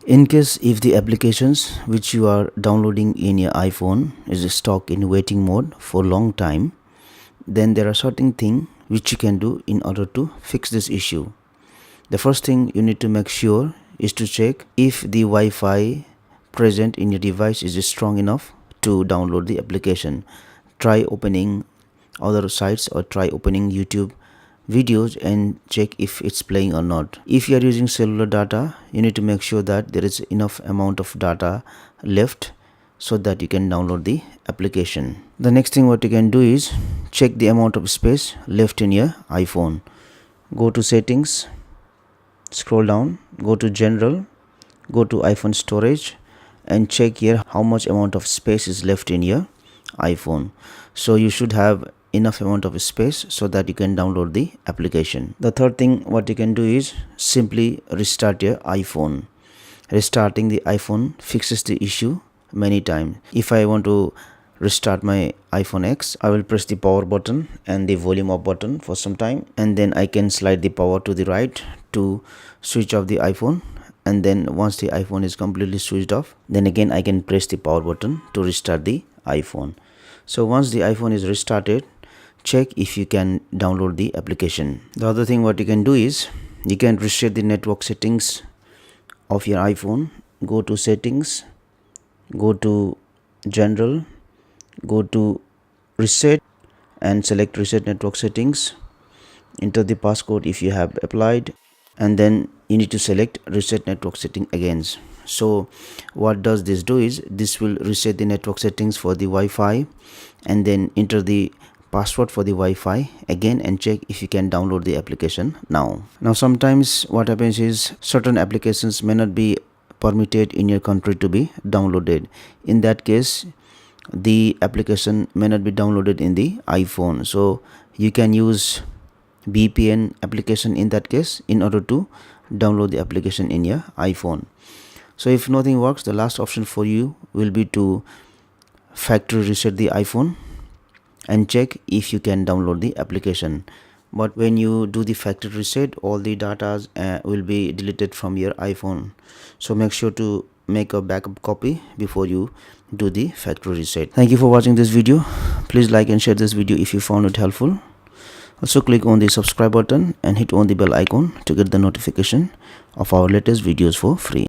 In case if the applications which you are downloading in your iPhone is stuck in waiting mode for long time, then there are certain things which you can do in order to fix this issue. The first thing you need to make sure is to check if the Wi-Fi present in your device is strong enough to download the application. Try opening other sites or try opening YouTube videos and check if it's playing or not. If you are using cellular data, you need to make sure that there is enough amount of data left so that you can download the application. The next thing what you can do is check the amount of space left in your iPhone. Go to settings, scroll down, go to general, go to iPhone storage and check here how much amount of space is left in your iPhone. So you should have enough amount of space so that you can download the application. The third thing what you can do is simply restart your iPhone. Restarting the iPhone fixes the issue many times. If I want to restart my iPhone X, I will press the power button and the volume up button for some time, and then I can slide the power to the right to switch off the iPhone, and then once the iPhone is completely switched off, then again I can press the power button to restart the iPhone. So once the iPhone is restarted, check if you can download the application. The other thing what you can do is you can reset the network settings of your iPhone. Go to settings, go to general, go to reset and select reset network settings. Enter the passcode if you have applied, and then you need to select reset network setting again. So what does this do is this will reset the network settings for the Wi-Fi, and then enter the password for the Wi-Fi again and check if you can download the application now. Sometimes what happens is certain applications may not be permitted in your country to be downloaded. In that case, the application may not be downloaded in the iPhone, so you can use VPN application in that case in order to download the application in your iPhone. So if nothing works, the last option for you will be to factory reset the iPhone and check if you can download the application. But when you do the factory reset, all the data will be deleted from your iPhone, so make sure to make a backup copy before you do the factory reset. Thank you for watching this video. Please like and share this video if you found it helpful. Also click on the subscribe button and hit on the bell icon to get the notification of our latest videos for free.